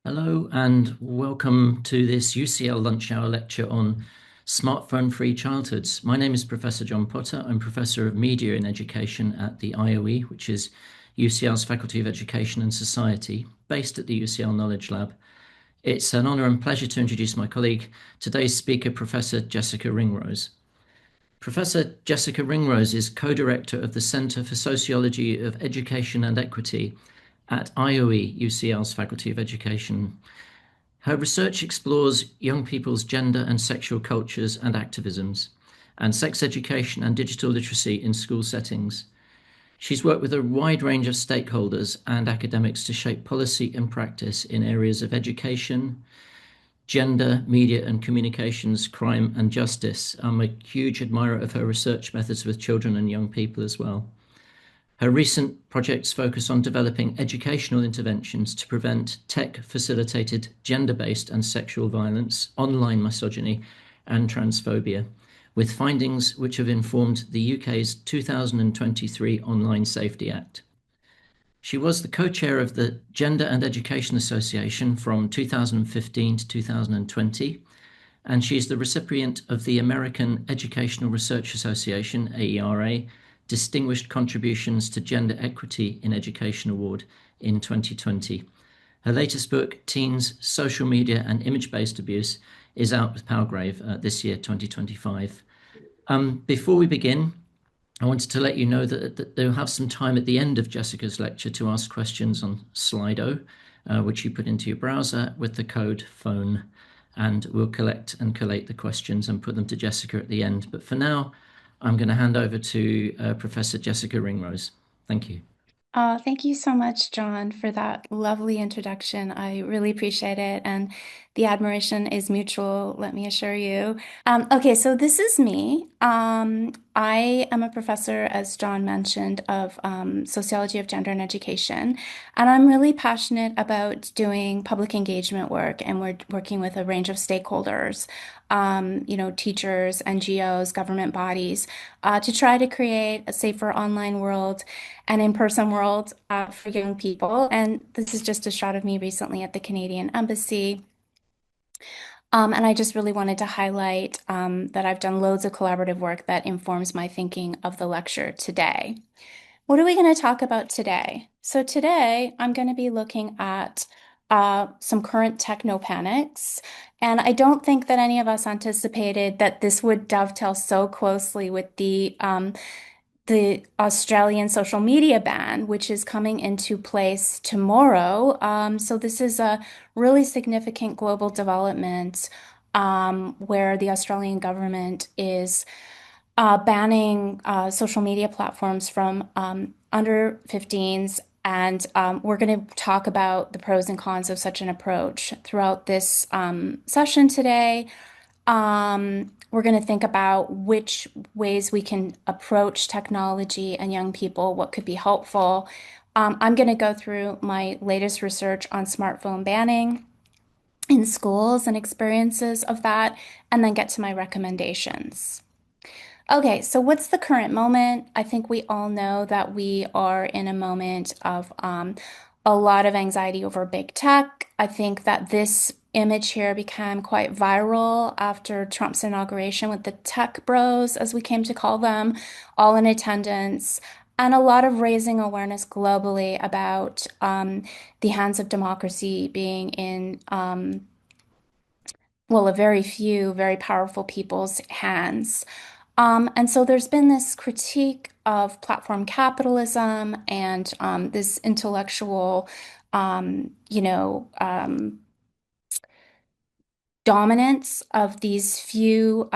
Hello and welcome to this UCL Lunch Hour lecture on smartphone-free childhoods. My name is Professor John Potter. I'm Professor of Media in Education at the IOE, which is UCL's Faculty of Education and Society, based at the UCL Knowledge Lab. It's an honour and pleasure to introduce my colleague, today's speaker, Professor Jessica Ringrose. Professor Jessica Ringrose is co-director of the Centre for Sociology of Education and Equity at IOE, UCL's Faculty of Education. Her research explores young people's gender and sexual cultures and activisms, and sex education and digital literacy in school settings. She's worked with a wide range of stakeholders and academics to shape policy and practice in areas of education, gender, media and communications, crime and justice. I'm a huge admirer of her research methods with children and young people as well. Her recent projects focus on developing educational interventions to prevent tech-facilitated gender-based and sexual violence, online misogyny, and transphobia, with findings which have informed the UK's 2023 Online Safety Act. She was the co-chair of the Gender and Education Association from 2015 to 2020, and she's the recipient of the American Educational Research Association, AERA, Distinguished Contributions to Gender Equity in Education Award in 2020. Her latest book, Teens, Social Media and Image-Based Abuse, is out with Palgrave this year, 2025. Before we begin, I wanted to let you know that they'll have some time at the end of Jessica's lecture to ask questions on Slido, which you put into your browser with the code PHONE, and we'll collect and collate the questions and put them to Jessica at the end. But for now, I'm going to hand over to Professor Jessica Ringrose. Thank you. Thank you so much, John, for that lovely introduction. I really appreciate it. And the admiration is mutual, let me assure you. Okay, so this is me. I am a professor, as John mentioned, of sociology of gender and education. And I'm really passionate about doing public engagement work, and we're working with a range of stakeholders, teachers, NGOs, government bodies, to try to create a safer online world and in-person world for young people. And this is just a shot of me recently at the Canadian Embassy. And I just really wanted to highlight that I've done loads of collaborative work that informs my thinking of the lecture today. What are we going to talk about today? So today I'm going to be looking at some current techno panics. And I don't think that any of us anticipated that this would dovetail so closely with the Australian social media ban, which is coming into place tomorrow. So this is a really significant global development where the Australian government is banning social media platforms from under 15s. And we're going to talk about the pros and cons of such an approach throughout this session today. We're going to think about which ways we can approach technology and young people, what could be helpful. I'm going to go through my latest research on smartphone banning in schools and experiences of that, and then get to my recommendations. Okay, so what's the current moment? I think we all know that we are in a moment of a lot of anxiety over big tech. I think that this image here became quite viral after Trump's inauguration with the tech bros, as we came to call them, all in attendance, and a lot of raising awareness globally about the hands of democracy being in, well, a very few, very powerful people's hands. And so there's been this critique of platform capitalism and this intellectual, dominance of these few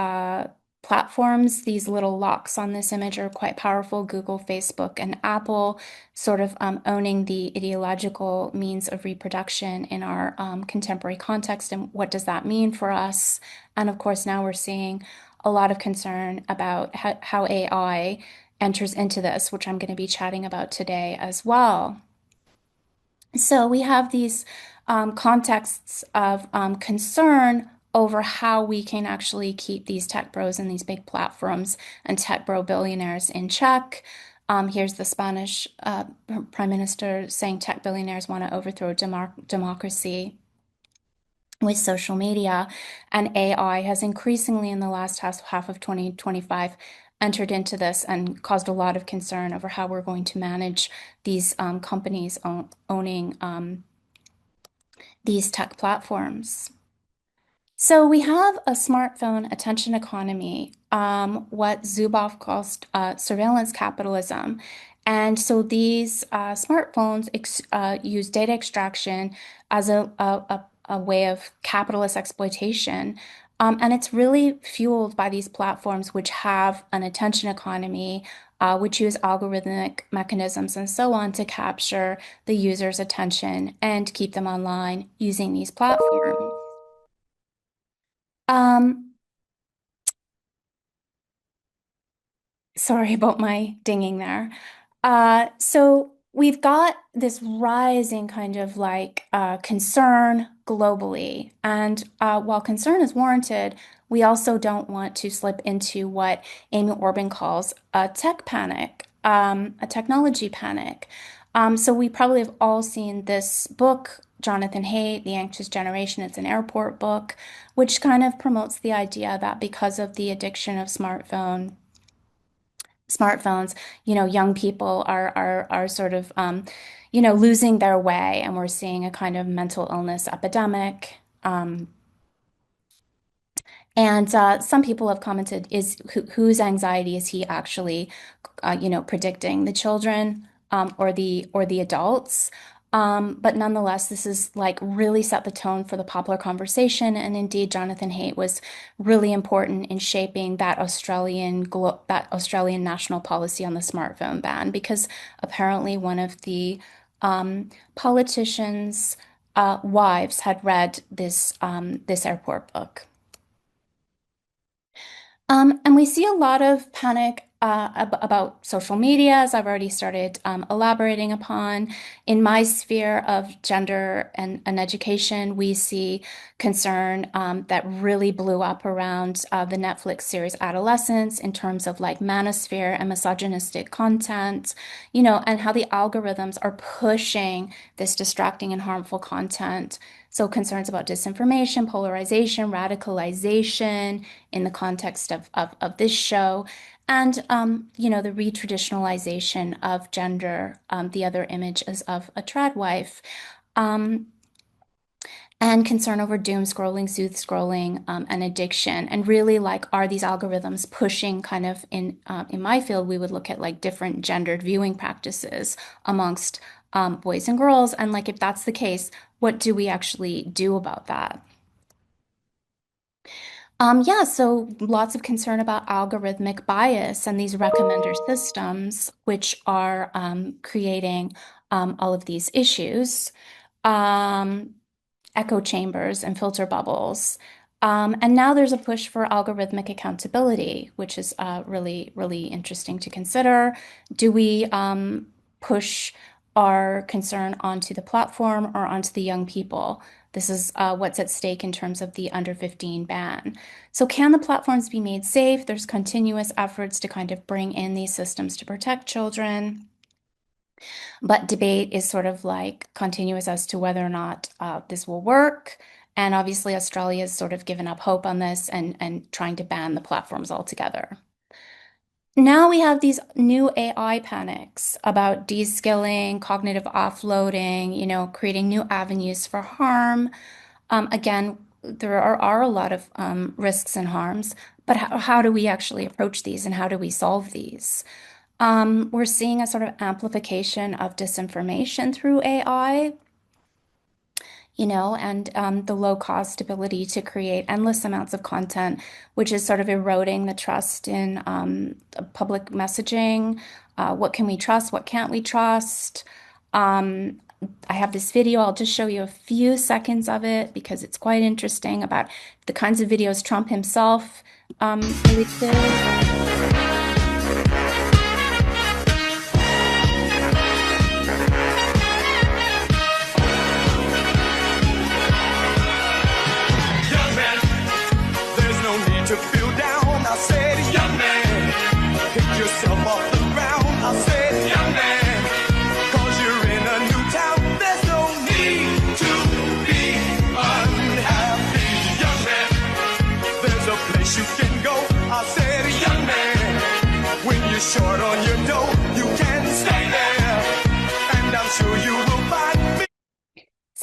platforms. These little locks on this image are quite powerful. Google, Facebook, and Apple sort of owning the ideological means of reproduction in our contemporary context. And what does that mean for us? And of course, now we're seeing a lot of concern about how AI enters into this, which I'm going to be chatting about today as well. So we have these contexts of concern over how we can actually keep these tech bros and these big platforms and tech bro billionaires in check. Here's the Spanish Prime Minister saying tech billionaires want to overthrow democracy. with social media, and AI has increasingly in the last half of 2025 entered into this and caused a lot of concern over how we're going to manage these companies owning these tech platforms. So we have a smartphone attention economy, what Zuboff calls surveillance capitalism. And so these smartphones use data extraction as a way of capitalist exploitation. And it's really fueled by these platforms, which have an attention economy, which use algorithmic mechanisms and so on to capture the user's attention and keep them online using these platforms. Um, Sorry about my dinging there. So we've got this rising kind of like concern globally. And while concern is warranted, we also don't want to slip into what Amy Orban calls a tech panic, a technology panic. So we probably have all seen this book, Jonathan Haidt, The Anxious Generation. It's an airport book, which kind of promotes the idea that because of the addiction of smartphones, young people are sort of, losing their way, and we're seeing a kind of mental illness epidemic. And some people have commented, whose anxiety is he actually, predicting, the children or the adults? But nonetheless, this is like really set the tone for the popular conversation. And indeed, Jonathan Haidt was really important in shaping that Australian national policy on the smartphone ban, because apparently one of the politicians' wives had read this airport book. And we see a lot of panic about social media, as I've already started elaborating upon. In my sphere of gender and education, we see concern that really blew up around the Netflix series Adolescence in terms of like manosphere and misogynistic content, and how the algorithms are pushing this distracting and harmful content. So concerns about disinformation, polarization, radicalization in the context of this show, and the retraditionalization of gender. The other image is of a trad wife. Um, and concern over doom scrolling, sooth scrolling, and addiction. And really, like, are these algorithms pushing kind of in my field, we would look at like different gendered viewing practices amongst boys and girls. And like, if that's the case, what do we actually do about that? Yeah, so lots of concern about algorithmic bias and these recommender systems, which are creating all of these issues. Um, Echo chambers and filter bubbles. And now there's a push for algorithmic accountability, which is really, really interesting to consider. Do we push our concern onto the platform or onto the young people? This is what's at stake in terms of the under 15 ban. So can the platforms be made safe? There's continuous efforts to kind of bring in these systems to protect children. But debate is sort of like continuous as to whether or not this will work. And obviously, Australia has sort of given up hope on this and trying to ban the platforms altogether. Now we have these new AI panics about de-skilling, cognitive offloading, creating new avenues for harm. Again, there are a lot of risks and harms, but how do we actually approach these and how do we solve these? We're seeing a sort of amplification of disinformation through AI, and the low cost ability to create endless amounts of content, which is sort of eroding the trust in public messaging. What can we trust? What can't we trust? I have this video. I'll just show you a few seconds of it because it's quite interesting about the kinds of videos Trump himself releases.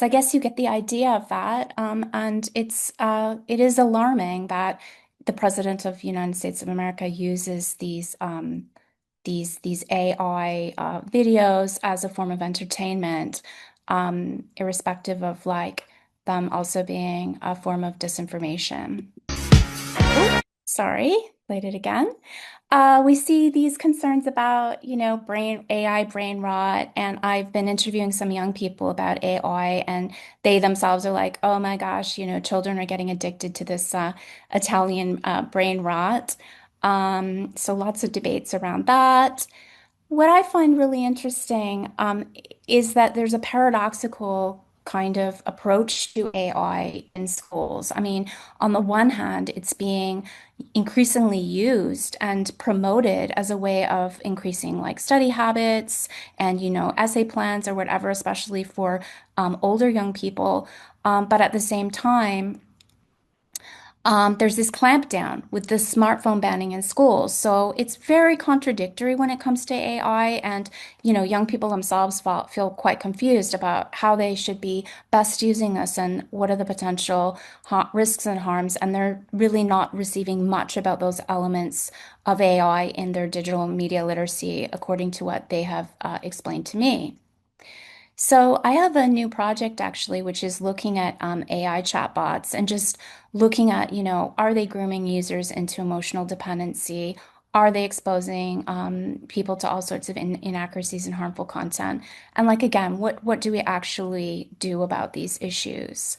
So I guess you get the idea of that. And it is alarming that the President of the United States of America uses these AI videos as a form of entertainment, irrespective of like them also being a form of disinformation. Oh, sorry, played it again. We see these concerns about, AI brain rot, and I've been interviewing some young people about AI, and they themselves are like, oh my gosh, children are getting addicted to this Italian brain rot. So lots of debates around that. What I find really interesting is that there's a paradoxical kind of approach to AI in schools. I mean, on the one hand, it's being increasingly used and promoted as a way of increasing like study habits and, essay plans or whatever, especially for older young people. But at the same time, there's this clampdown with the smartphone banning in schools. So it's very contradictory when it comes to AI. And, young people themselves feel quite confused about how they should be best using this and what are the potential risks and harms. And they're really not receiving much about those elements of AI in their digital media literacy, according to what they have explained to me. So I have a new project actually, which is looking at AI chatbots and just looking at, are they grooming users into emotional dependency? Are they exposing people to all sorts of inaccuracies and harmful content? And like again, what do we actually do about these issues?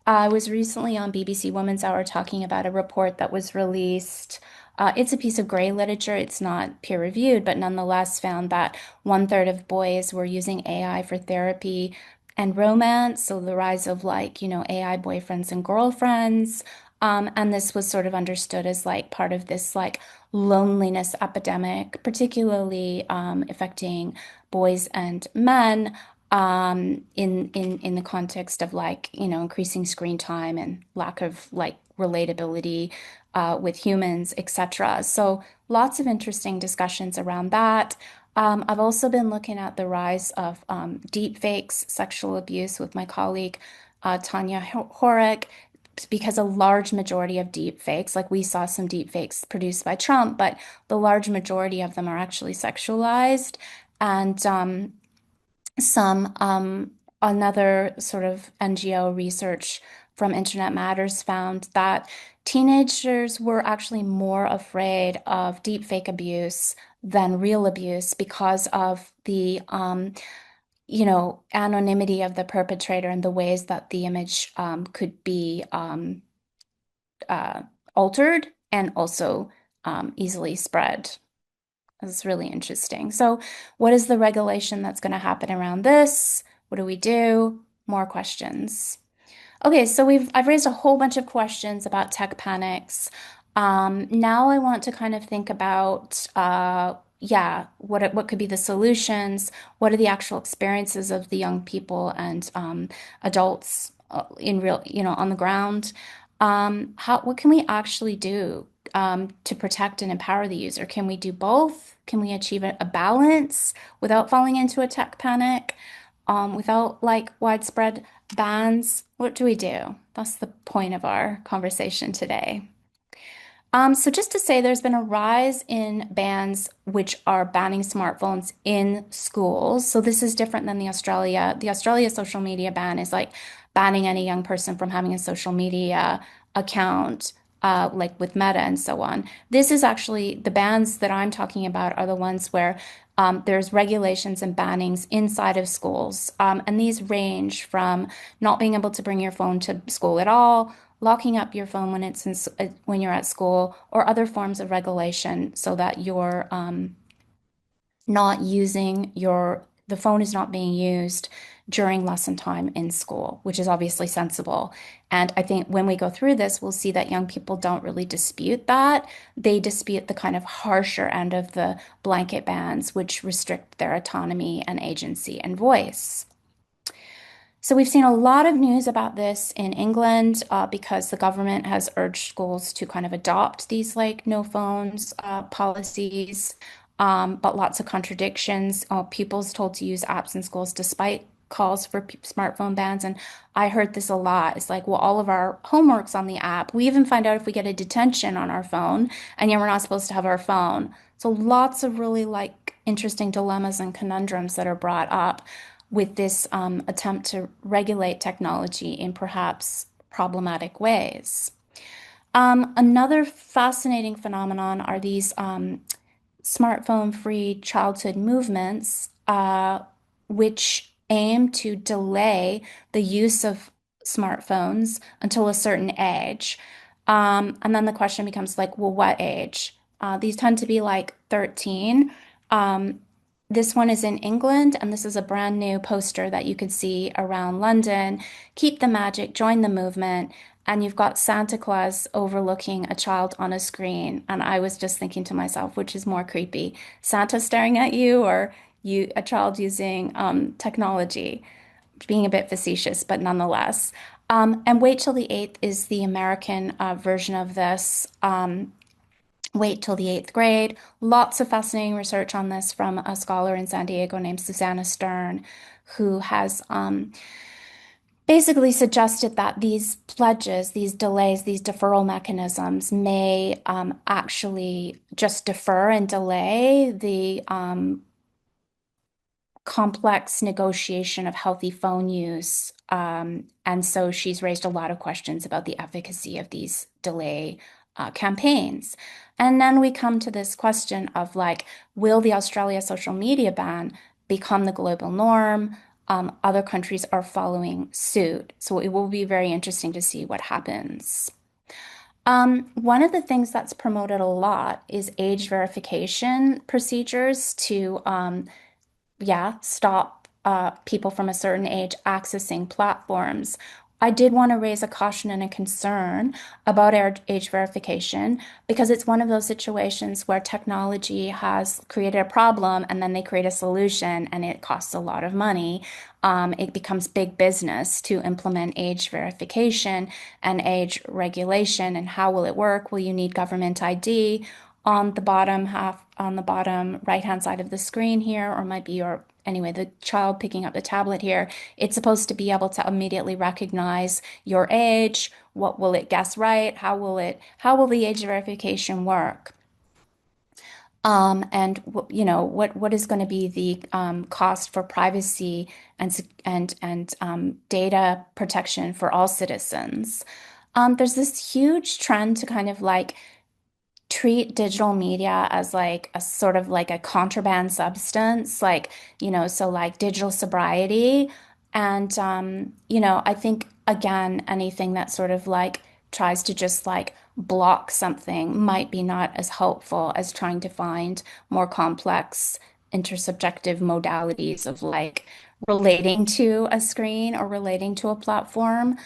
I was recently on BBC Women's Hour talking about a report that was released. It's a piece of gray literature. It's not peer reviewed, but nonetheless found that one-third of boys were using AI for therapy and romance. So the rise of like, AI boyfriends and girlfriends. And this was sort of understood as like part of this like loneliness epidemic, particularly affecting boys and men in the context of like, increasing screen time and lack of like relatability with humans, etc. So lots of interesting discussions around that. I've also been looking at the rise of deep fakes, sexual abuse with my colleague Tanya Horek, because a large majority of deep fakes, like we saw some deep fakes produced by Trump, but the large majority of them are actually sexualized. And some another sort of NGO research from Internet Matters found that teenagers were actually more afraid of deepfake abuse than real abuse because of the anonymity of the perpetrator and the ways that the image could be uh, altered and also easily spread. It's really interesting. So, what is the regulation that's going to happen around this? What do we do? More questions. Okay, so I've raised a whole bunch of questions about tech panics. Now I want to kind of think about yeah, what could be the solutions? What are the actual experiences of the young people and adults in real, on the ground? What can we actually do to protect and empower the user? Can we do both? Can we achieve a balance without falling into a tech panic? Without like widespread bans, what do we do? That's the point of our conversation today. So just to say, there's been a rise in bans which are banning smartphones in schools. So this is different than the Australia social media ban is like banning any young person from having a social media account, like with Meta and so on. This is actually the bans that I'm talking about are the ones where there's regulations and bannings inside of schools. And these range from not being able to bring your phone to school at all, locking up your phone when when you're at school, or other forms of regulation so that you're not using the phone is not being used during lesson time in school, which is obviously sensible. And I think when we go through this, we'll see that young people don't really dispute that. They dispute the kind of harsher end of the blanket bans, which restrict their autonomy and agency and voice. So we've seen a lot of news about this in England because the government has urged schools to kind of adopt these like no phones policies, but lots of contradictions. Pupils told to use apps in schools despite calls for smartphone bans, and I heard this a lot. It's like, well, all of our homework's on the app. We even find out if we get a detention on our phone, and yet we're not supposed to have our phone. So lots of really like interesting dilemmas and conundrums that are brought up with this attempt to regulate technology in perhaps problematic ways. Another fascinating phenomenon are these smartphone-free childhood movements, which aim to delay the use of smartphones until a certain age. And then the question becomes like, well, what age? These tend to be like 13. Um, this one is in England, and this is a brand new poster that you could see around London. Keep the magic, join the movement. And you've got Santa Claus overlooking a child on a screen. And I was just thinking to myself, which is more creepy, Santa staring at you or a child using technology? Being a bit facetious, but nonetheless. And Wait Till the Eighth is the American version of this. Wait till the eighth grade. Lots of fascinating research on this from a scholar in San Diego named Susanna Stern, who has basically suggested that these pledges, these delays, these deferral mechanisms may actually just defer and delay the complex negotiation of healthy phone use. And so she's raised a lot of questions about the efficacy of these delay campaigns. And then we come to this question of like, will the Australia social media ban become the global norm? Other countries are following suit. So it will be very interesting to see what happens. One of the things that's promoted a lot is age verification procedures to yeah, stop people from a certain age accessing platforms. I did want to raise a caution and a concern about age verification because it's one of those situations where technology has created a problem and then they create a solution and it costs a lot of money. It becomes big business to implement age verification and age regulation. And how will it work? Will you need government ID? On the bottom half, on the bottom right-hand side of the screen here, or might be your, anyway, the child picking up the tablet here, it's supposed to be able to immediately recognize your age. What will it guess right? How will the age verification work? And you know, what is going to be the cost for privacy and data protection for all citizens? There's this huge trend to kind of like treat digital media as like a sort of like a contraband substance, like, you know, so like digital sobriety. And, you know, I think again, anything that sort of like tries to just like block something might be not as helpful as trying to find more complex intersubjective modalities of like relating to a screen or relating to a platform,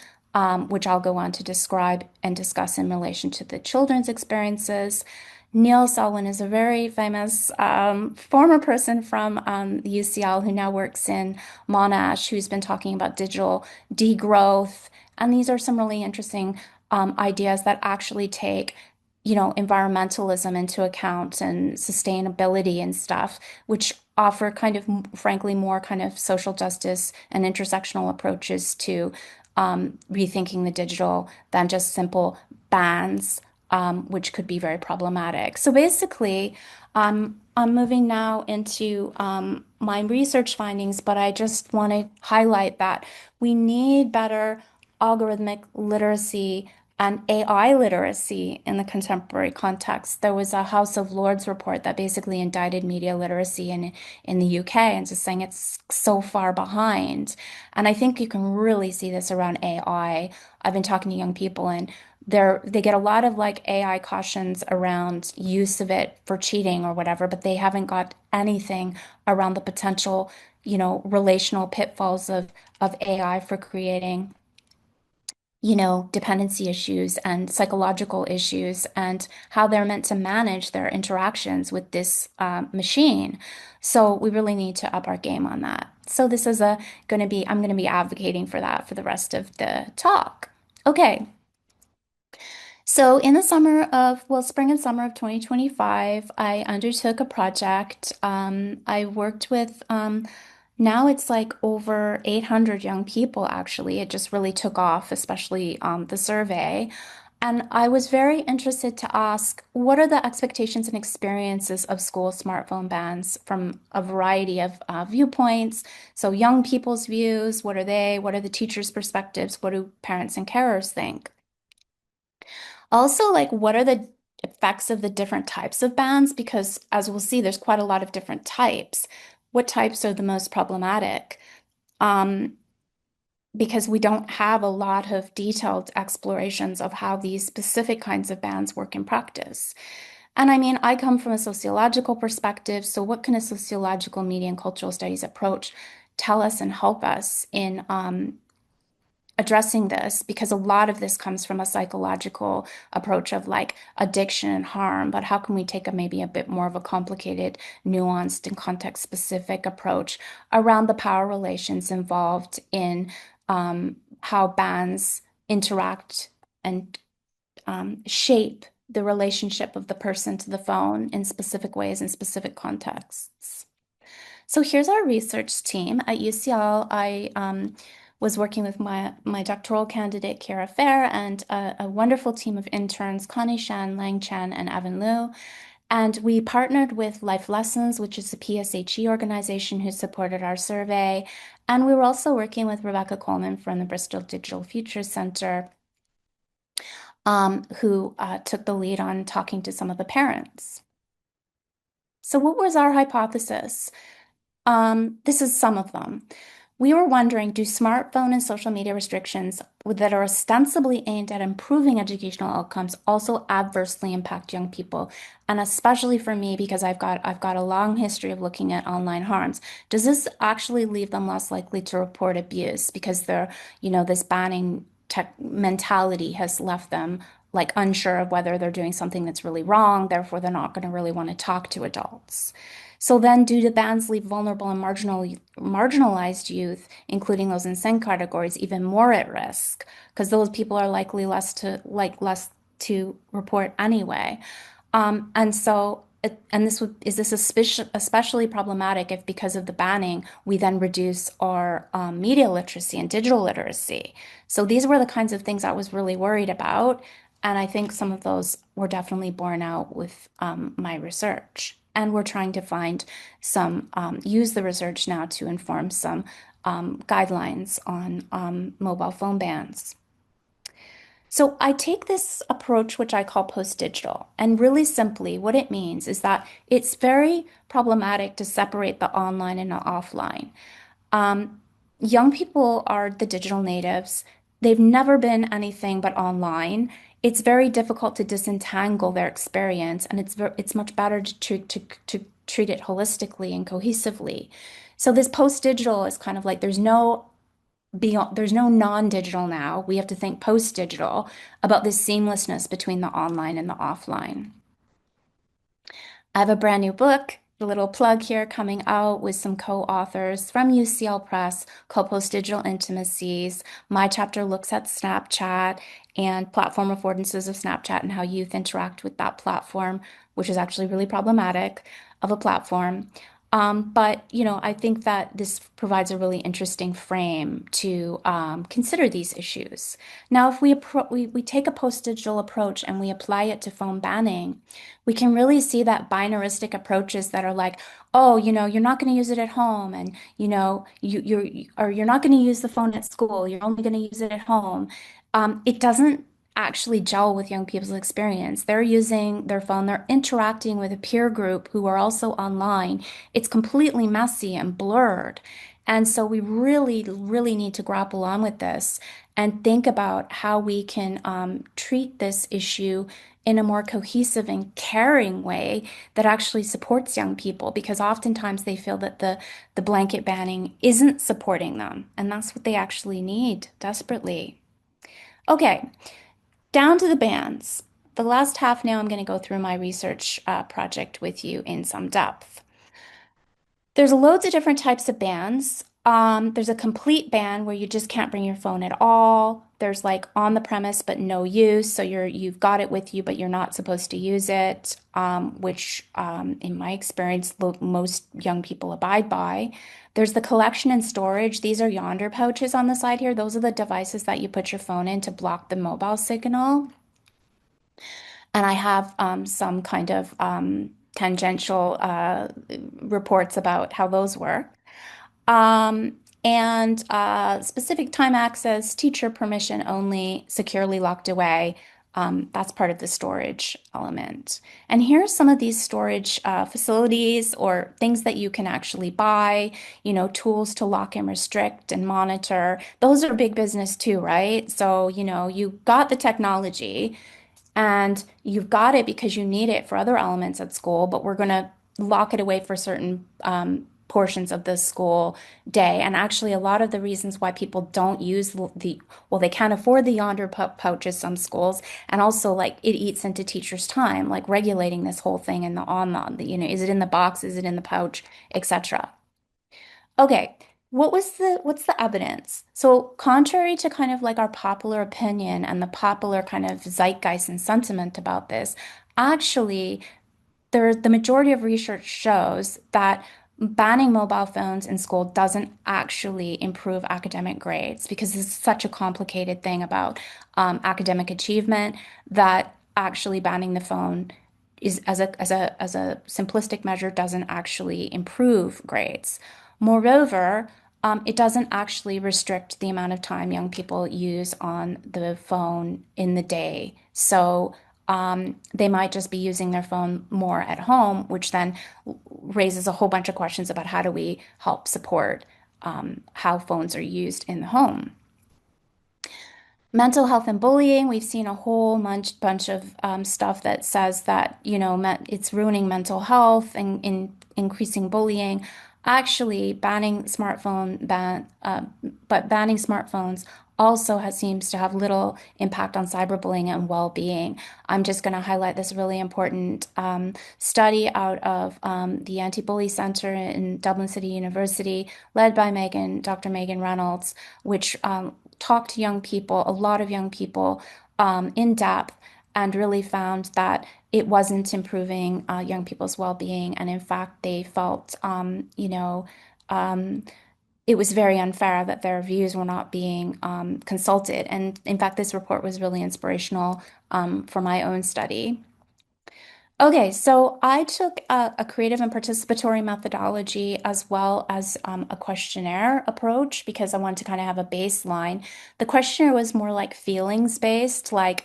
which I'll go on to describe and discuss in relation to the children's experiences. Neil Selwyn is a very famous former person from the UCL who now works in Monash, who's been talking about digital degrowth. And these are some really interesting ideas that actually take, you know, environmentalism into account and sustainability and stuff, which offer kind of, frankly, more kind of social justice and intersectional approaches to rethinking the digital than just simple bans, which could be very problematic. So basically, I'm moving now into my research findings, but I just want to highlight that we need better algorithmic literacy and AI literacy in the contemporary context. There was a House of Lords report that basically indicted media literacy in the UK and just saying it's so far behind. And I think you can really see this around AI. I've been talking to young people and they get a lot of like AI cautions around use of it for cheating or whatever, but they haven't got anything around the potential, you know, relational pitfalls of AI for creating, you know, dependency issues and psychological issues and how they're meant to manage their interactions with this machine. So we really need to up our game on that. So this is I'm going to be advocating for that for the rest of the talk. Okay. So in the spring and summer of 2025, I undertook a project. I worked with Now it's like over 800 young people, actually. It just really took off, especially the survey. And I was very interested to ask, what are the expectations and experiences of school smartphone bans from a variety of viewpoints? So, young people's views, what are they? What are the teachers' perspectives? What do parents and carers think? Also, like, what are the effects of the different types of bans? Because as we'll see, there's quite a lot of different types. What types are the most problematic? Um, because we don't have a lot of detailed explorations of how these specific kinds of bans work in practice. And I mean, I come from a sociological perspective, so what can a sociological media and cultural studies approach tell us and help us in addressing this? Because a lot of this comes from a psychological approach of like addiction and harm, but how can we take a maybe a bit more of a complicated, nuanced, and context-specific approach around the power relations involved in how bands interact and shape the relationship of the person to the phone in specific ways in specific contexts. So here's our research team at UCL. I was working with my doctoral candidate, Kara Fair, and a wonderful team of interns, Connie Shan, Lang Chen, and Evan Liu. And we partnered with Life Lessons, which is a PSHE organization who supported our survey. And we were also working with Rebecca Coleman from the Bristol Digital Futures Center, who took the lead on talking to some of the parents. So what was our hypothesis? This is some of them. We were wondering, do smartphone and social media restrictions that are ostensibly aimed at improving educational outcomes also adversely impact young people? And especially for me, because I've got a long history of looking at online harms. Does this actually leave them less likely to report abuse because this banning tech mentality has left them like unsure of whether they're doing something that's really wrong, therefore they're not going to really want to talk to adults. So then, do the bans leave vulnerable and marginalized youth, including those in SEND categories, even more at risk? Because those people are likely less to report anyway. And this especially problematic if because of the banning, we then reduce our media literacy and digital literacy. So these were the kinds of things I was really worried about. And I think some of those were definitely borne out with my research. And we're trying to use the research now to inform some guidelines on mobile phone bans. So I take this approach, which I call post-digital, and really simply what it means is that it's very problematic to separate the online and the offline. Um, Young people are the digital natives. They've never been anything but online. It's very difficult to disentangle their experience, and it's much better to treat it holistically and cohesively. So this post-digital is kind of like there's no non-digital now. We have to think post-digital about this seamlessness between the online and the offline. I have a brand new book, a little plug here, coming out with some co-authors from UCL Press called Post-Digital Intimacies. My chapter looks at Snapchat and platform affordances of Snapchat and how youth interact with that platform, which is actually really problematic of a platform. But I think that this provides a really interesting frame to consider these issues. Now, if we take a post-digital approach and we apply it to phone banning, we can really see that binaristic approaches that are like, oh, you're not going to use it at home, and you're not going to use the phone at school. You're only going to use it at home. It doesn't actually gel with young people's experience. They're using their phone, they're interacting with a peer group who are also online. It's completely messy and blurred. And so we really, really need to grapple on with this and think about how we can treat this issue in a more cohesive and caring way that actually supports young people, because oftentimes they feel that the blanket banning isn't supporting them, and that's what they actually need desperately. Okay, down to the bans. The last half now, I'm going to go through my research project with you in some depth. There's loads of different types of bans. There's a complete ban where you just can't bring your phone at all. There's like on the premise but no use, so you've got it with you but you're not supposed to use it, which in my experience most young people abide by. There's the collection and storage. These are Yondr pouches on the side here. Those are the devices that you put your phone in to block the mobile signal. And I have some kind of tangential reports about how those work. And specific time access, teacher permission only, securely locked away. That's part of the storage element. And here are some of these storage facilities or things that you can actually buy, tools to lock and restrict and monitor. Those are big business too, right? So, you got the technology and you've got it because you need it for other elements at school, but we're going to lock it away for certain portions of the school day. And actually, a lot of the reasons why people don't use well, they can't afford the Yondr pouches, some schools, and also like it eats into teachers' time, like regulating this whole thing in the is it in the box, is it in the pouch, etc. Okay, what's the evidence? So contrary to kind of like our popular opinion and the popular kind of zeitgeist and sentiment about this, actually the majority of research shows that banning mobile phones in school doesn't actually improve academic grades because this is such a complicated thing about academic achievement that actually banning the phone is as a simplistic measure doesn't actually improve grades. Moreover, it doesn't actually restrict the amount of time young people use on the phone in the day. So they might just be using their phone more at home, which then raises a whole bunch of questions about how do we help support how phones are used in the home. Mental health and bullying, we've seen a whole bunch of stuff that says that, it's ruining mental health and increasing bullying. Actually, but banning smartphones also seems to have little impact on cyberbullying and well-being. I'm just going to highlight this really important study out of the Anti-Bully Center in Dublin City University, led by Dr. Megan Reynolds, which talked to young people, a lot of young people, in depth, and really found that it wasn't improving young people's well-being. And in fact, they felt, it was very unfair that their views were not being consulted. And in fact, this report was really inspirational for my own study. Okay, so I took a creative and participatory methodology as well as a questionnaire approach because I wanted to kind of have a baseline. The questionnaire was more like feelings based, like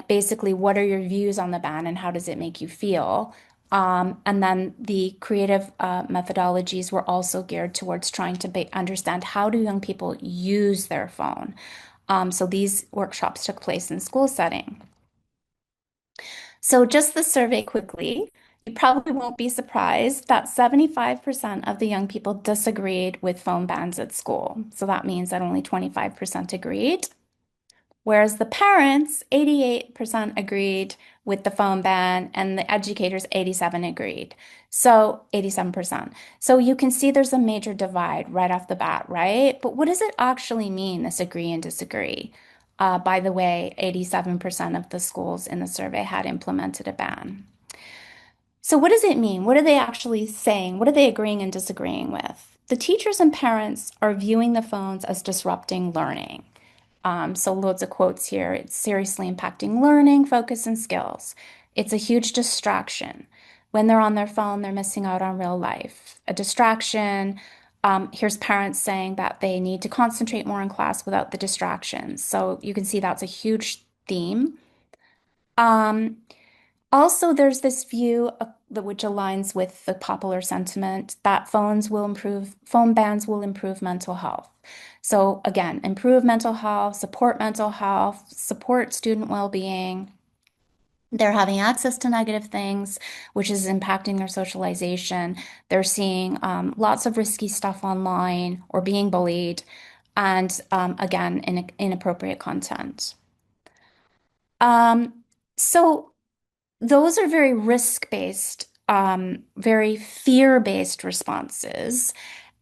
basically what are your views on the band and how does it make you feel? And then the creative methodologies were also geared towards trying to understand how do young people use their phone. So these workshops took place in school setting. So just the survey quickly, you probably won't be surprised that 75% of the young people disagreed with phone bans at school. So that means that only 25% agreed. Whereas the parents, 88% agreed with the phone ban, and the educators, 87 agreed. So 87%. So you can see there's a major divide right off the bat, right? But what does it actually mean, this agree and disagree? By the way, 87% of the schools in the survey had implemented a ban. So what does it mean? What are they actually saying? What are they agreeing and disagreeing with? The teachers and parents are viewing the phones as disrupting learning. So loads of quotes here. It's seriously impacting learning, focus, and skills. It's a huge distraction. When they're on their phone, they're missing out on real life. A distraction. Here's parents saying that they need to concentrate more in class without the distractions. So you can see that's a huge theme. Um, Also, there's this view which aligns with the popular sentiment that phone bans will improve mental health. So again, improve mental health, support student well-being. They're having access to negative things, which is impacting their socialization. They're seeing lots of risky stuff online or being bullied, and again, inappropriate content. Um, so those are very risk-based, very fear-based responses.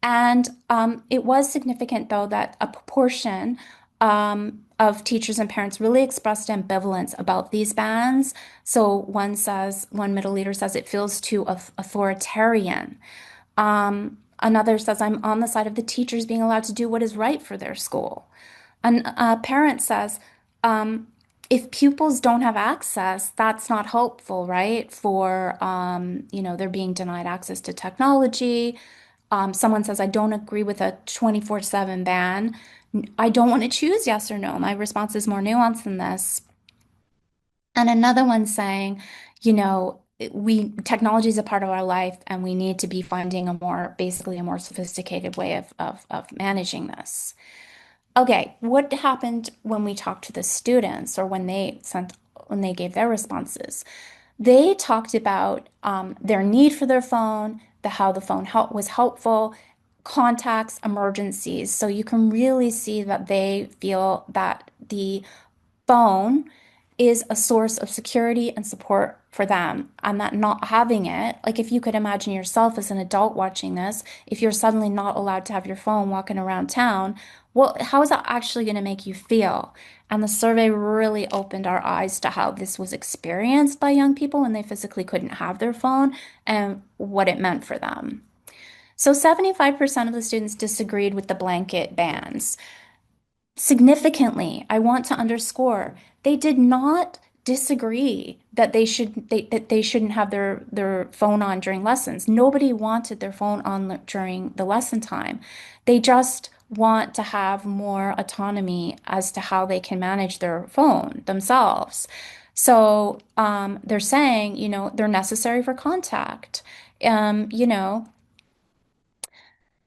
And it was significant, though, that a proportion of teachers and parents really expressed ambivalence about these bans. So one middle leader says it feels too authoritarian. Another says, I'm on the side of the teachers being allowed to do what is right for their school. A parent says, um, if pupils don't have access, that's not helpful, right? They're being denied access to technology. Someone says, I don't agree with a 24/7 ban. I don't want to choose yes or no. My response is more nuanced than this. And another one saying, you know, we technology is a part of our life and we need to be finding basically a more sophisticated way of managing this. Okay, what happened when we talked to the students or when they gave their responses? They talked about their need for their phone, how the phone was helpful, contacts, emergencies. So you can really see that they feel that the phone is a source of security and support for them, and that not having it, like if you could imagine yourself as an adult watching this, if you're suddenly not allowed to have your phone walking around town, well, how is that actually going to make you feel? And the survey really opened our eyes to how this was experienced by young people when they physically couldn't have their phone and what it meant for them. So 75% of the students disagreed with the blanket bans. Significantly, I want to underscore, they did not disagree that that they shouldn't have their phone on during lessons. Nobody wanted their phone on during the lesson time. They just want to have more autonomy as to how they can manage their phone themselves. So they're saying, they're necessary for contact. Um, you know,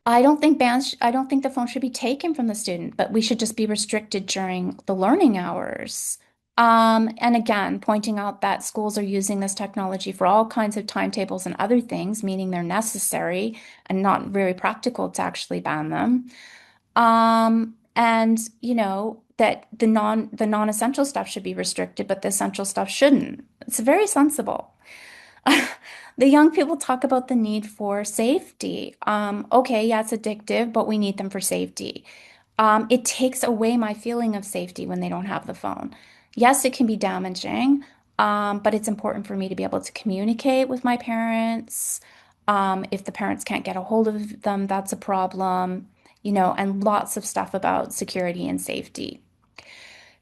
I don't think the phone should be taken from the student, but we should just be restricted during the learning hours. And again, pointing out that schools are using this technology for all kinds of timetables and other things, meaning they're necessary and not very practical to actually ban them. And that the non-essential stuff should be restricted, but the essential stuff shouldn't. It's very sensible. The young people talk about the need for safety. Okay, yeah, it's addictive, but we need them for safety. It takes away my feeling of safety when they don't have the phone. Yes, it can be damaging, but it's important for me to be able to communicate with my parents. If the parents can't get a hold of them, that's a problem, and lots of stuff about security and safety.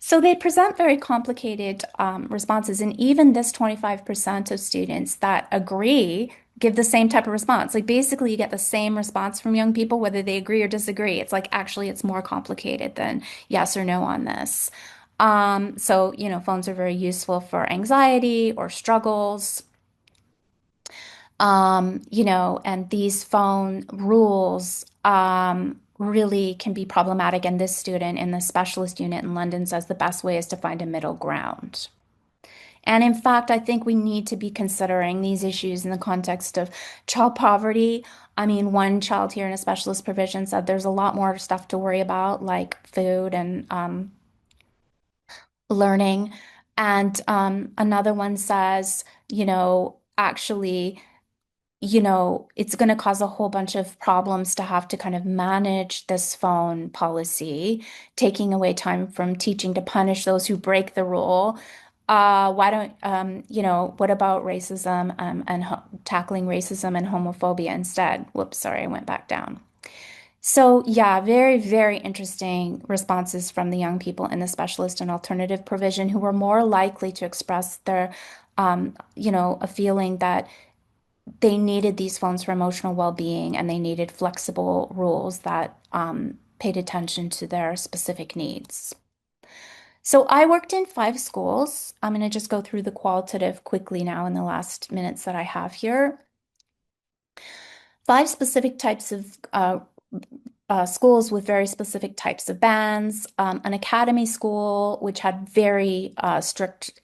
So they present very complicated responses, and even this 25% of students that agree give the same type of response. Like basically, you get the same response from young people, whether they agree or disagree. It's like actually, it's more complicated than yes or no on this. So, phones are very useful for anxiety or struggles. And these phone rules really can be problematic. And this student in the specialist unit in London says the best way is to find a middle ground. And in fact, I think we need to be considering these issues in the context of child poverty. I mean, one child here in a specialist provision said there's a lot more stuff to worry about, like food and learning. And another one says, actually, it's going to cause a whole bunch of problems to have to kind of manage this phone policy, taking away time from teaching to punish those who break the rule. What about racism and tackling racism and homophobia instead? Whoops, sorry, I went back down. So, yeah, very, very interesting responses from the young people in the specialist and alternative provision who were more likely to express a feeling that they needed these phones for emotional well-being and they needed flexible rules that paid attention to their specific needs. So I worked in 5 schools. I'm going to just go through the qualitative quickly now in the last minutes that I have here. 5 specific types of schools with very specific types of bans, an academy school which had very strict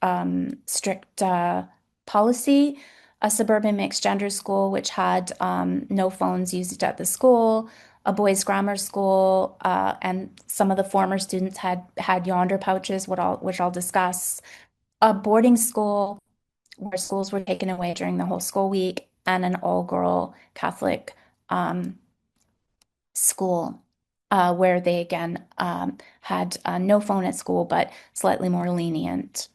policy, a suburban mixed gender school which had no phones used at the school, a boys' grammar school, and some of the former students had yonder pouches, which I'll discuss, a boarding school where schools were taken away during the whole school week, and an all-girl Catholic um, school where they again had no phone at school, but slightly more lenient.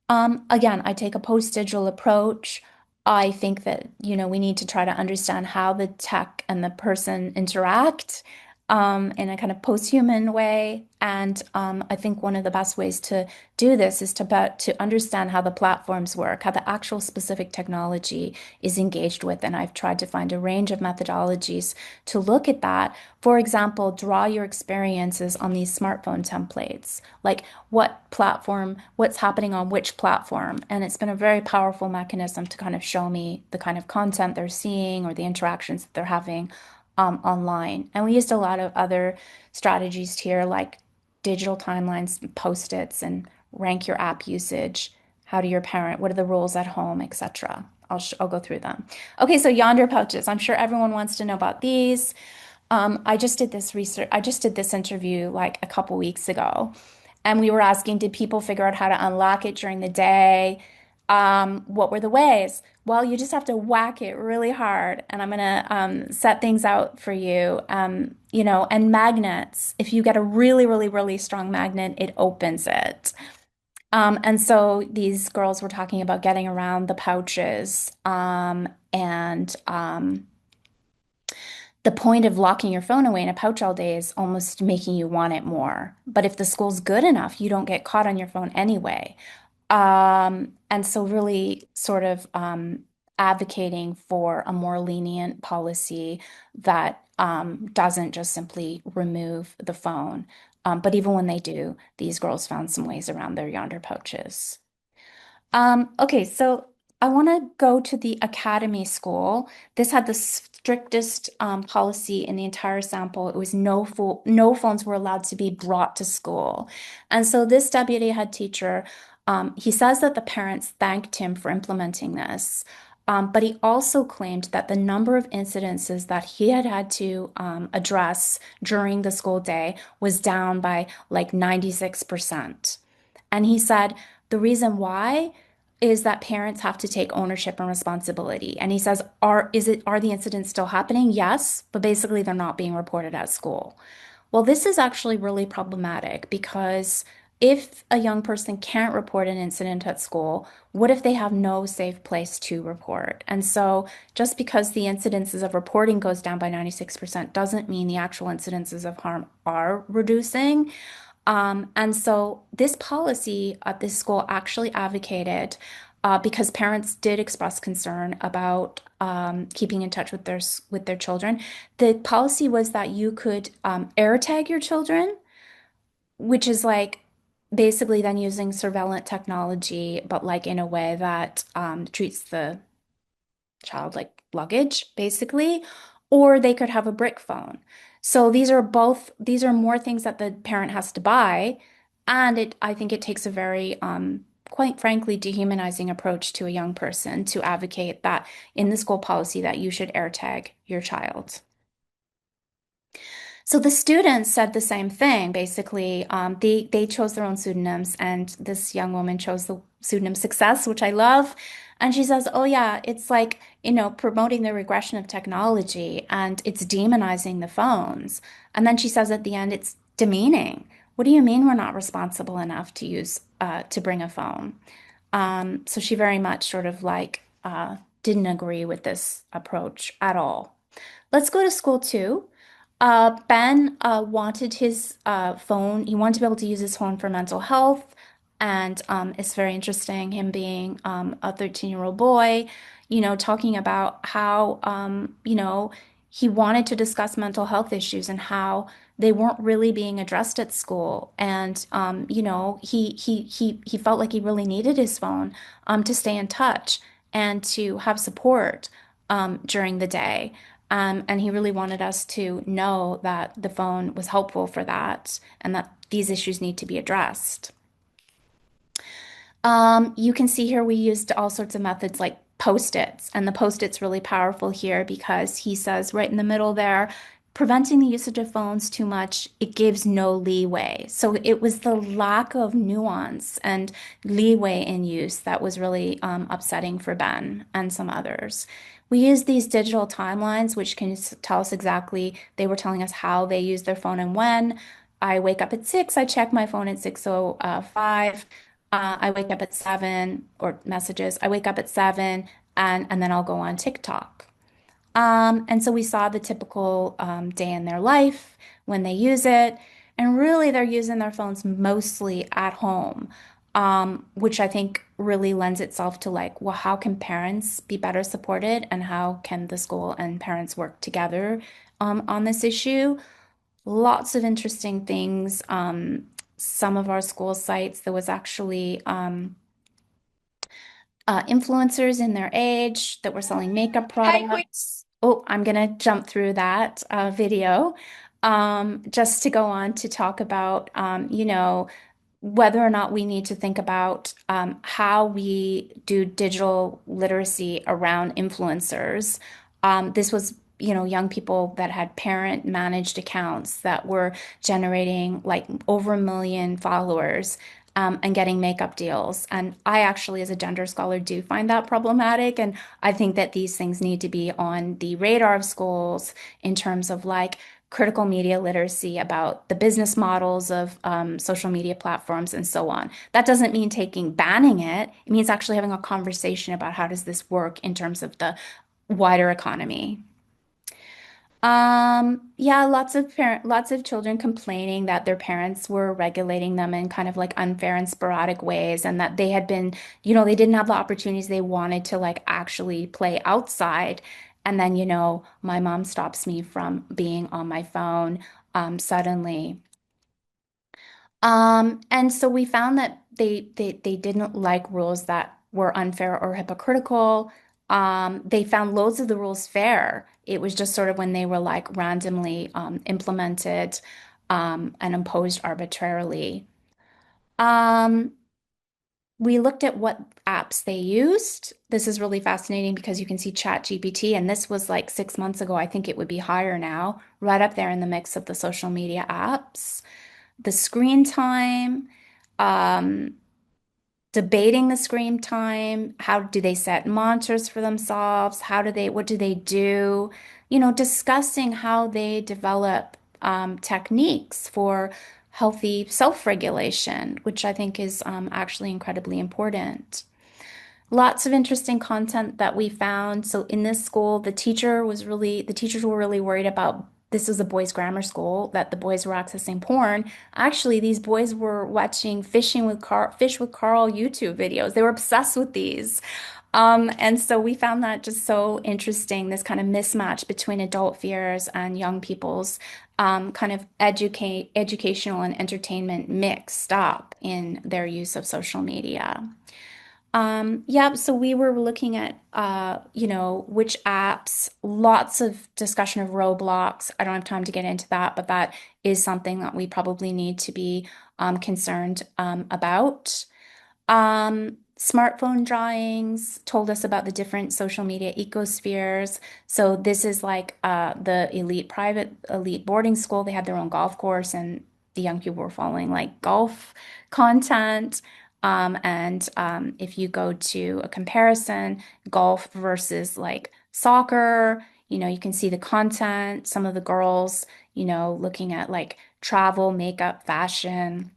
Again, I take a post-digital approach. I think that, we need to try to understand how the tech and the person interact in a kind of post-human way. And I think one of the best ways to do this is to understand how the platforms work, how the actual specific technology is engaged with. And I've tried to find a range of methodologies to look at that. For example, draw your experiences on these smartphone templates. Like what platform, what's happening on which platform. And it's been a very powerful mechanism to kind of show me the kind of content they're seeing or the interactions that they're having online. And we used a lot of other strategies here, like digital timelines, post-its, and rank your app usage. How do your parent? What are the rules at home, etc. I'll go through them. Okay, so Yonder pouches. I'm sure everyone wants to know about these. I just did this research. I just did this interview like a couple weeks ago, and we were asking, did people figure out how to unlock it during the day? What were the ways? Well, you just have to whack it really hard, and I'm gonna set things out for you. And magnets. If you get a really, really, really strong magnet, it opens it. And so these girls were talking about getting around the pouches, and the point of locking your phone away in a pouch all day is almost making you want it more. But if the school's good enough, you don't get caught on your phone anyway. And so really sort of advocating for a more lenient policy that doesn't just simply remove the phone. But even when they do, these girls found some ways around their Yonder pouches. Okay, so I want to go to the academy school. This had the strictest policy in the entire sample. It was no phones were allowed to be brought to school. And so this deputy head teacher, he says that the parents thanked him for implementing this. But he also claimed that the number of incidences that he had had to address during the school day was down by like 96%. And he said the reason why is that parents have to take ownership and responsibility. And he says, are the incidents still happening? Yes, but basically they're not being reported at school. Well, this is actually really problematic because if a young person can't report an incident at school, what if they have no safe place to report? And so just because the incidences of reporting goes down by 96% doesn't mean the actual incidences of harm are reducing. And so this policy at this school actually advocated because parents did express concern about keeping in touch with their children. The policy was that you could air tag your children, which is like basically then using surveillance technology, but like in a way that treats the child like luggage, basically, or they could have a brick phone. So these are more things that the parent has to buy. And I think it takes a very, quite frankly, dehumanizing approach to a young person to advocate that in the school policy that you should AirTag your child. So the students said the same thing. Basically, they chose their own pseudonyms, and this young woman chose the pseudonym Success, which I love. And she says, "Oh yeah, it's like, promoting the regression of technology, and it's demonizing the phones." And then she says at the end, "It's demeaning. What do you mean we're not responsible enough to use to bring a phone?" So she very much sort of like didn't agree with this approach at all. Let's go to school two. Ben wanted his phone. He wanted to be able to use his phone for mental health, and it's very interesting him being a 13-year-old boy, talking about how he wanted to discuss mental health issues and how they weren't really being addressed at school, and he felt like he really needed his phone to stay in touch and to have support during the day. And he really wanted us to know that the phone was helpful for that and that these issues need to be addressed. You can see here we used all sorts of methods like post-its, and the post-its really powerful here because he says right in the middle there, preventing the usage of phones too much, it gives no leeway. So it was the lack of nuance and leeway in use that was really upsetting for Ben and some others. We use these digital timelines, which can tell us exactly, they were telling us how they use their phone and when. I wake up at 6, I check my phone at 6:05. I wake up at 7, or messages. I wake up at 7. and then I'll go on TikTok. And so we saw the typical day in their life when they use it. And really, they're using their phones mostly at home, which I think really lends itself to like, well, how can parents be better supported and how can the school and parents work together on this issue? Lots of interesting things. Some of our school sites, there was actually influencers in their age that were selling makeup products. Oh, I'm gonna jump through that video just to go on to talk about, whether or not we need to think about how we do digital literacy around influencers. This was, young people that had parent managed accounts that were generating like over 1 million followers and getting makeup deals. And I actually, as a gender scholar, do find that problematic. And I think that these things need to be on the radar of schools in terms of like critical media literacy about the business models of social media platforms and so on. That doesn't mean banning it. It means actually having a conversation about how does this work in terms of the wider economy. Yeah, lots of children complaining that their parents were regulating them in kind of like unfair and sporadic ways, and that they had been, they didn't have the opportunities they wanted to like actually play outside. And then, my mom stops me from being on my phone, suddenly. And so we found that they didn't like rules that were unfair or hypocritical. They found loads of the rules fair. It was just sort of when they were like randomly implemented and imposed arbitrarily. Um, we looked at what apps they used. This is really fascinating because you can see ChatGPT, and this was like 6 months ago. I think it would be higher now, right up there in the mix of the social media apps. The screen time, um, debating the screen time. How do they set monitors for themselves? What do they do? Discussing how they develop techniques for healthy self-regulation, which I think is actually incredibly important. Lots of interesting content that we found. So in this school, the teachers were really worried about this was a boys' grammar school, that the boys were accessing porn. Actually, these boys were watching Fish with Carl YouTube videos. They were obsessed with these. And so we found that just so interesting, this kind of mismatch between adult fears and young people's kind of educational and entertainment mixed up in their use of social media. Yeah, so we were looking at, which apps, lots of discussion of Roblox. I don't have time to get into that, but that is something that we probably need to be concerned about. Smartphone drawings told us about the different social media ecospheres. So this is like the private elite boarding school. They had their own golf course, and the young people were following like golf content. And if you go to a comparison, golf versus like soccer, you can see the content, some of the girls, looking at like travel, makeup, fashion.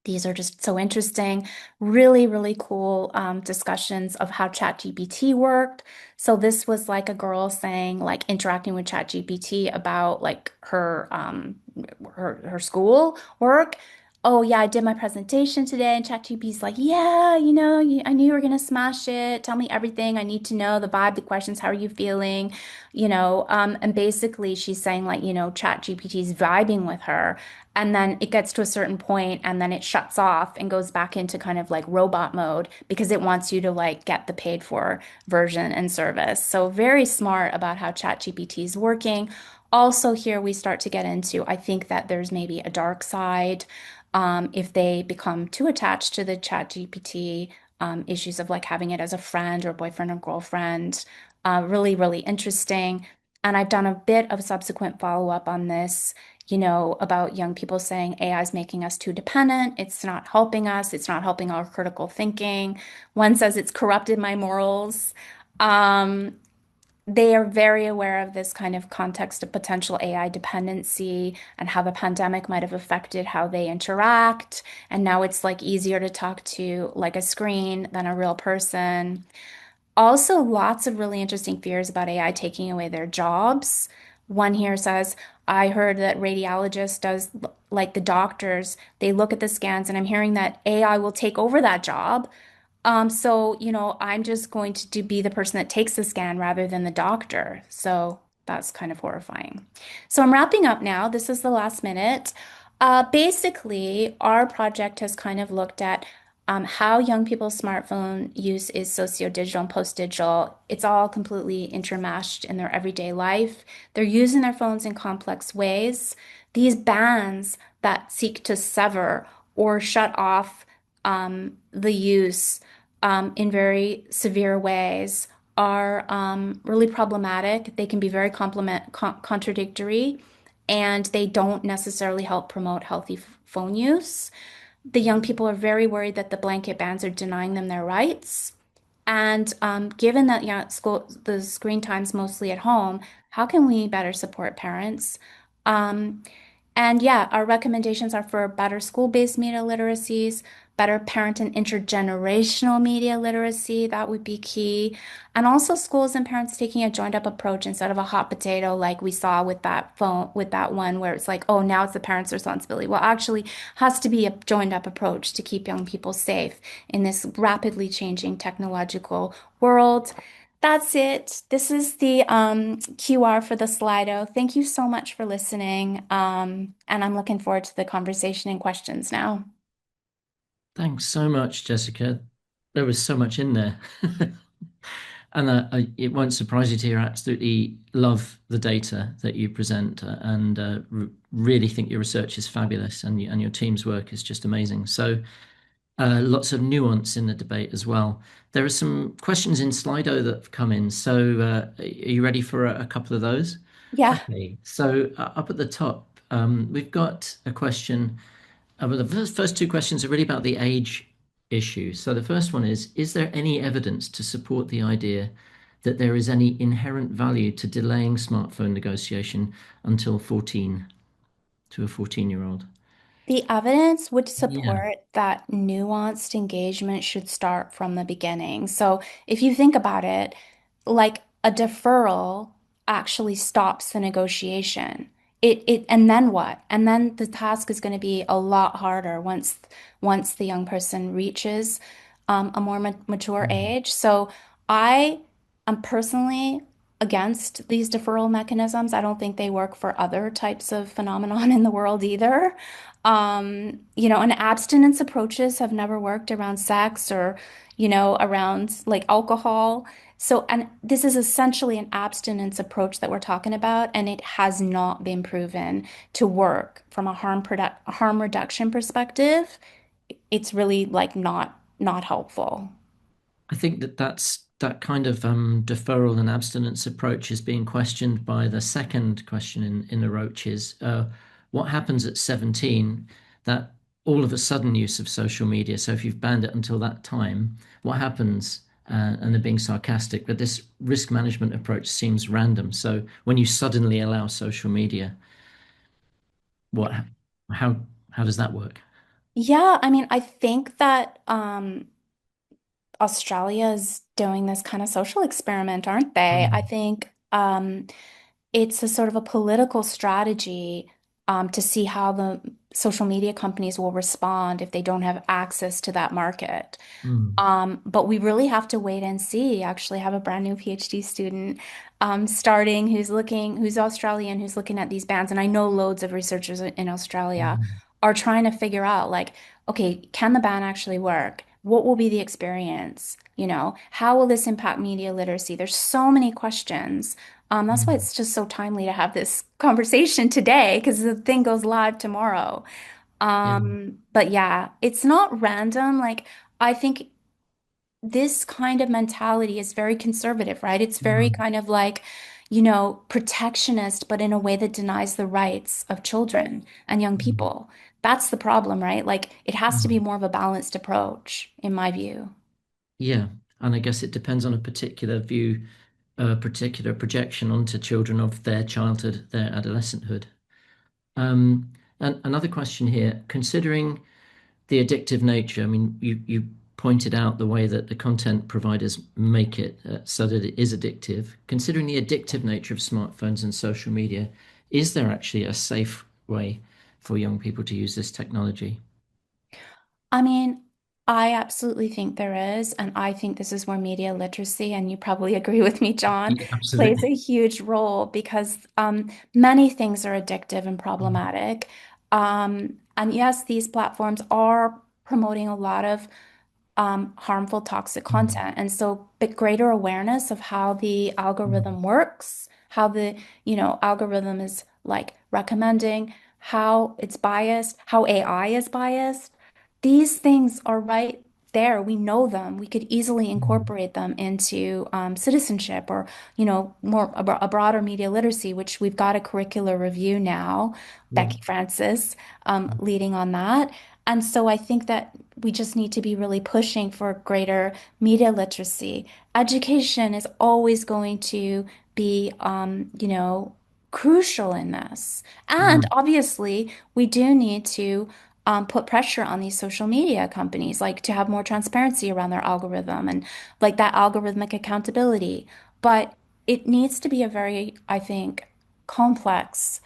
These are just so interesting. Really, really cool discussions of how ChatGPT worked. So this was like a girl saying, like interacting with ChatGPT about like her school work. Oh yeah, I did my presentation today, and ChatGPT's like, yeah, I knew you were gonna smash it. Tell me everything I need to know, the vibe, the questions, how are you feeling? And basically she's saying like, ChatGPT's vibing with her. And then it gets to a certain point and then it shuts off and goes back into kind of like robot mode because it wants you to like get the paid for version and service. So very smart about how ChatGPT is working. Also, here we start to get into, I think that there's maybe a dark side if they become too attached to the ChatGPT, issues of like having it as a friend or boyfriend or girlfriend. Really, really interesting. And I've done a bit of subsequent follow-up on this, about young people saying AI is making us too dependent. It's not helping us. It's not helping our critical thinking. One says it's corrupted my morals. Um, they are very aware of this kind of context of potential AI dependency and how the pandemic might have affected how they interact. And now it's like easier to talk to like a screen than a real person. Also, lots of really interesting fears about AI taking away their jobs. One here says, I heard that radiologists does like the doctors, they look at the scans, and I'm hearing that AI will take over that job. So, I'm just going to be the person that takes the scan rather than the doctor. So that's kind of horrifying. So I'm wrapping up now. This is the last minute. Basically, our project has kind of looked at how young people's smartphone use is socio-digital and post-digital. It's all completely intermeshed in their everyday life. They're using their phones in complex ways. These bans that seek to sever or shut off the use in very severe ways are really problematic. They can be very contradictory, and they don't necessarily help promote healthy phone use. The young people are very worried that the blanket bans are denying them their rights. And given that the screen time's mostly at home, how can we better support parents? Um, and yeah, our recommendations are for better school-based media literacies, better parent and intergenerational media literacy, that would be key. And also schools and parents taking a joined up approach instead of a hot potato like we saw with that phone, with that one where it's like, oh, now it's the parents' responsibility. Well, actually has to be a joined up approach to keep young people safe in this rapidly changing technological world. That's it. This is the QR for the Slido. Thank you so much for listening. And I'm looking forward to the conversation and questions now. Thanks so much, Jessica. There was so much in there. And it won't surprise you to hear I absolutely love the data that you present and really think your research is fabulous and your team's work is just amazing. So lots of nuance in the debate as well. There are some questions in Slido that have come in. So are you ready for a couple of those? Yeah. Okay, so up at the top, we've got a question. Well, the first two questions are really about the age issue. So the first one is there any evidence to support the idea that there is any inherent value to delaying smartphone negotiation until 14 to a 14-year-old? The evidence would Yeah. support that nuanced engagement should start from the beginning. So if you think about it, like a deferral actually stops the negotiation. And then what? And then the task is going to be a lot harder once the young person reaches a more mature Mm. age. So I am personally against these deferral mechanisms. I don't think they work for other types of phenomenon in the world either. And abstinence approaches have never worked around sex or, around like alcohol. So, and this is essentially an abstinence approach that we're talking about, and it has not been proven to work from a harm reduction perspective. It's really like not helpful. I think that kind of deferral and abstinence approach is being questioned by the second question in the Roaches. What happens at 17 that all of a sudden use of social media? So if you've banned it until that time, what happens? And they're being sarcastic, but this risk management approach seems random. So when you suddenly allow social media, what, how, how does that work? Yeah, I mean, I think that Australia is doing this kind of social experiment, aren't they? I Mm, think it's a sort of a political strategy to see how the social media companies will respond if they don't have access to that market. mm, But we really have to wait and see. Actually, have a brand new PhD student starting who's Australian, who's looking at these bans. And I know loads of researchers in Australia mm, are trying to figure out, like, okay, can the ban actually work? What will be the experience? How will this impact media literacy? There's so many questions. That's why mm. it's just so timely to have this conversation today, because the thing goes live tomorrow. Yeah. But yeah, it's not random. Like, I think this kind of mentality is very conservative, right? It's very Mm, kind of like, protectionist, but in a way that denies the rights of children and young mm, people. That's the problem, right? Like, it has to be mm. more of a balanced approach, in my view. Yeah, and I guess it depends on a particular view, a particular projection onto children of their childhood, their adolescenthood. And another question here, considering the addictive nature, I mean, you pointed out the way that the content providers make it so that it is addictive. Considering the addictive nature of smartphones and social media, is there actually a safe way for young people to use this technology? I mean, I absolutely think there is, and I think this is where media literacy, and you probably agree with me, John, Yeah, plays absolutely. a huge role because many things are addictive and Mm, problematic. And yes, these platforms are promoting a lot of harmful, toxic mm, content. And so, but greater awareness of how the mm, algorithm works, how the, algorithm is like recommending, how it's biased, how AI is biased. These things are right there. We know them. We could easily mm. incorporate them into citizenship or, more a broader media literacy, which we've got a curricular review now, Yeah. Becky Francis leading on that. And so I think that we just need to be really pushing for greater media literacy. Education is always going to be, crucial in this. And Mm. obviously, we do need to put pressure on these social media companies, like to have more transparency around their algorithm and like that algorithmic accountability. But it needs to be a very, I think, complex,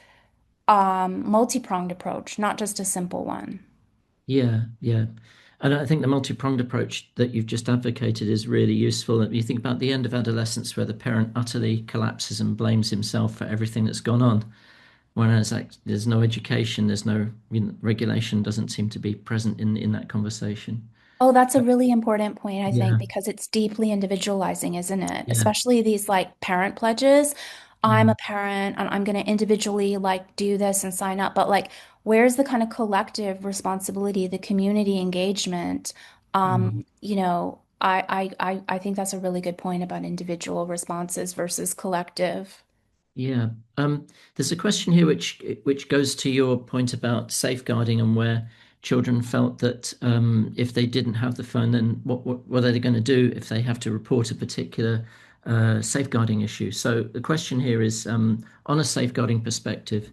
multi-pronged approach, not just a simple one. Yeah, yeah. And I think the multi-pronged approach that you've just advocated is really useful. You think about the end of adolescence where the parent utterly collapses and blames himself for everything that's gone on, whereas like, there's no education, there's no, regulation doesn't seem to be present in that conversation. Oh, that's a really important point, I think, Yeah, because it's deeply individualizing, isn't it? yeah. Especially these like parent pledges. I'm Mm, a parent and I'm going to individually like do this and sign up, but like, where's the kind of collective responsibility, the community engagement? mm. I think that's a really good point about individual responses versus collective. Yeah. There's a question here which goes to your point about safeguarding and where children felt that if they didn't have the phone, then what are they going to do if they have to report a particular safeguarding issue? So the question here is on a safeguarding perspective,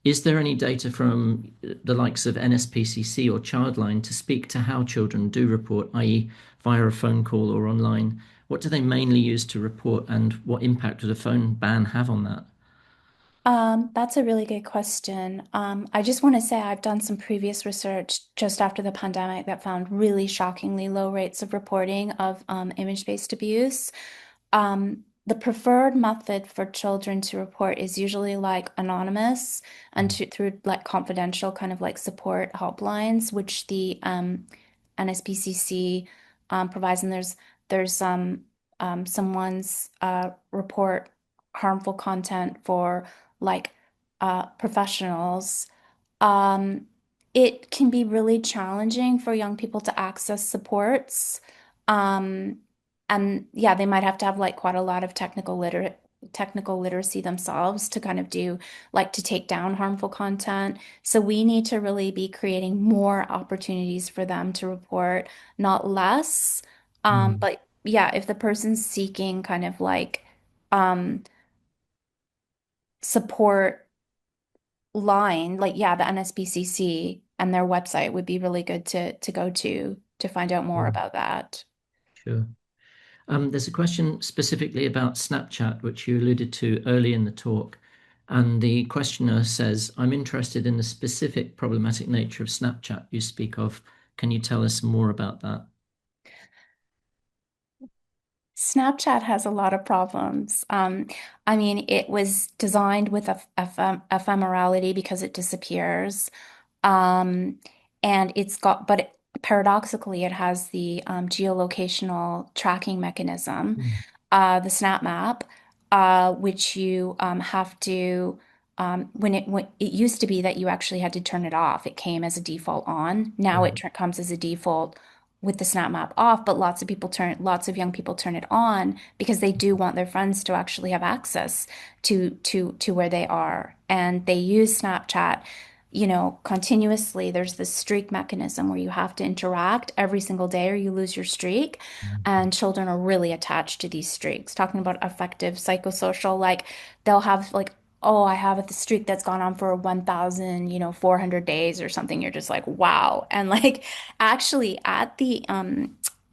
is there any data from the likes of NSPCC or Childline to speak to how children do report, i.e., via a phone call or online? What do they mainly use to report, and what impact would a phone ban have on that? That's a really good question. I just want to say I've done some previous research just after the pandemic that found really shockingly low rates of reporting of image-based abuse. The preferred method for children to report is usually like anonymous and through like confidential kind of like support helplines, which the NSPCC provides. And there's someone's report harmful content for like professionals. Um, it can be really challenging for young people to access supports. Um, and yeah, they might have to have like quite a lot of technical literacy themselves to kind of do like to take down harmful content. So we need to really be creating more opportunities for them to report, not less. Mm, But yeah, if the person's seeking kind of like um support line, like yeah, the NSPCC and their website would be really good to go to find out more sure, about that. sure. There's a question specifically about Snapchat, which you alluded to early in the talk. And the questioner says, I'm interested in the specific problematic nature of Snapchat you speak of. Can you tell us more about that? Snapchat has a lot of problems. I mean, it was designed with ephemerality because it disappears. Um, and but paradoxically, it has the geolocational tracking mechanism, Mm, the Snap Map, which you have to, when it used to be that you actually had to turn it off. It came as a default on. Now right. it comes as a default with the Snap Map off, but lots of young people turn it on because they do want their friends to actually have access to where they are. And they use Snapchat, continuously. There's this streak mechanism where you have to interact every single day or you lose your streak. And children are really attached to these streaks. Talking about affective psychosocial, like they'll have like, oh, I have a streak that's gone on for 1,000, 400 days or something. You're just like, wow. And like actually at the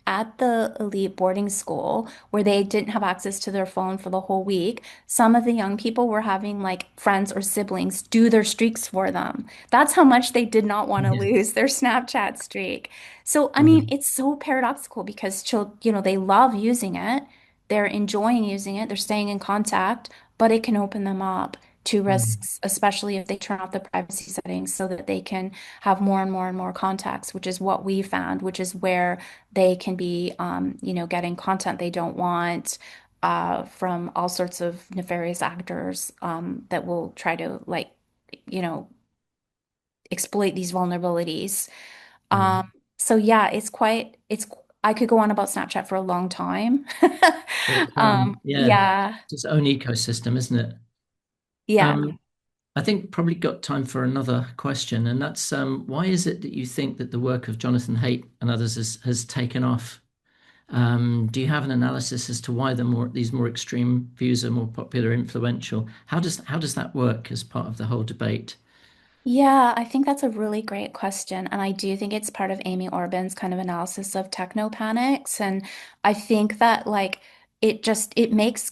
at the elite boarding school where they didn't have access to their phone for the whole week, some of the young people were having like friends or siblings do their streaks for them. That's how much they did not want to Yeah. lose their Snapchat streak. So, I mean, Mm, it's so paradoxical because they love using it, they're enjoying using it, they're staying in contact, but it can open them up to mm, risks, especially if they turn off the privacy settings so that they can have more and more and more contacts, which is what we found, which is where they can be, getting content they don't want from all sorts of nefarious actors that will try to you know, exploit these vulnerabilities. mm. Um, so yeah, I could go on about Snapchat for a long time. It can, yeah, Yeah, it's its own ecosystem, isn't it? yeah. Um, I think probably got time for another question, and that's why is it that you think that the work of Jonathan Haidt and others has taken off? Do you have an analysis as to why these more extreme views are more popular, influential? How does that work as part of the whole debate? Yeah, I think that's a really great question. And I do think it's part of Amy Orban's kind of analysis of techno panics. And I think that it makes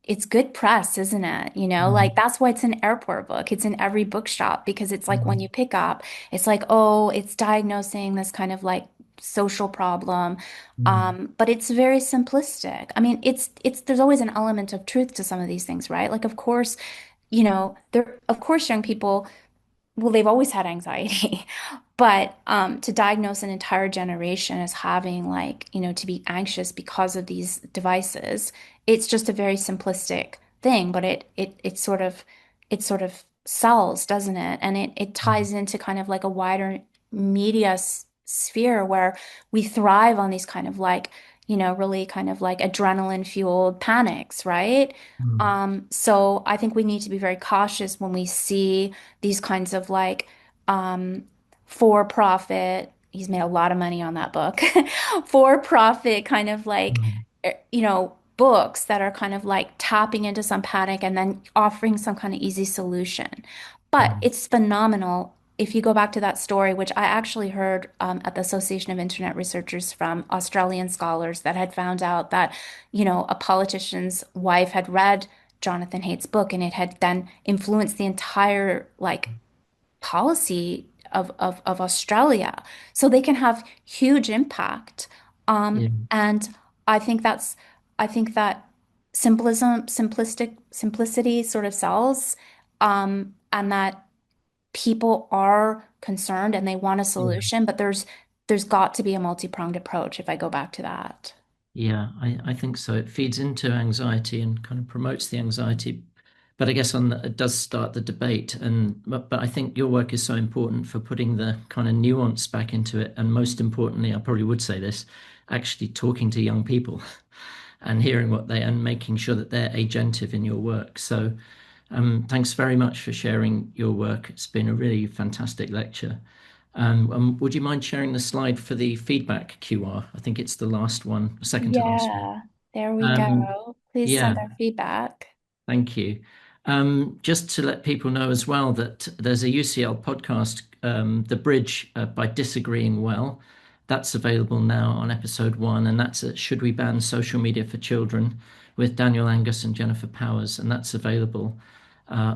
it's good press, isn't it? Like Mm, that's why it's an airport book. It's in every bookshop because it's like when mm, you pick up, it's like, oh, it's diagnosing this kind of like social problem. mm, But it's very simplistic. I mean, there's always an element of truth to some of these things, right? Like, of course, of course, young people, well, they've always had anxiety, but to diagnose an entire generation as having to be anxious because of these devices, it's just a very simplistic thing, but it sort of sells, doesn't it? And it mm, ties into kind of like a wider media sphere where we thrive on these kind of really kind of like adrenaline fueled panics, right? mm. So I think we need to be very cautious when we see these kinds of um, for profit. He's made a lot of money on that book. For profit kind of Mm, books that are kind of like tapping into some panic and then offering some kind of easy solution. But mm, it's phenomenal. If you go back to that story, which I actually heard at the Association of Internet Researchers from Australian scholars that had found out that, a politician's wife had read Jonathan Haidt's book and it had then influenced the entire policy of Australia. So they can have huge impact. yeah, And I think that simplicity sort of sells, and that people are concerned and they want a yeah. solution, but there's got to be a multi-pronged approach if I go back to that. Yeah, I think so. It feeds into anxiety and kind of promotes the anxiety. But I guess it does start the debate. But I think your work is so important for putting the kind of nuance back into it. And most importantly, I probably would say this, actually talking to young people and hearing and making sure that they're agentive in your work. So thanks very much for sharing your work. It's been a really fantastic lecture. Would you mind sharing the slide for the feedback QR? I think it's the last one, second to last one. Yeah, there we Um, go. Please send yeah, our feedback. thank you. Just to let people know as well that there's a UCL podcast, The Bridge by Disagreeing Well. That's available now on episode 1, and that's at Should We Ban Social Media for Children with Daniel Angus and Jennifer Powers, and that's available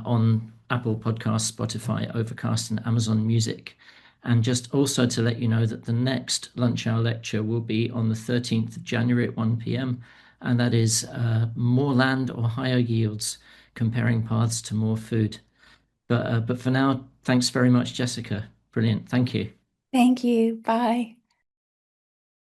on Apple Podcasts, Spotify, Overcast, and Amazon Music. And just also to let you know that the next lunch hour lecture will be on the 13th of January at 1 p.m. And that is more land or higher yields, comparing paths to more food. But for now, thanks very much, Jessica. Brilliant. Thank you. Thank you. Bye.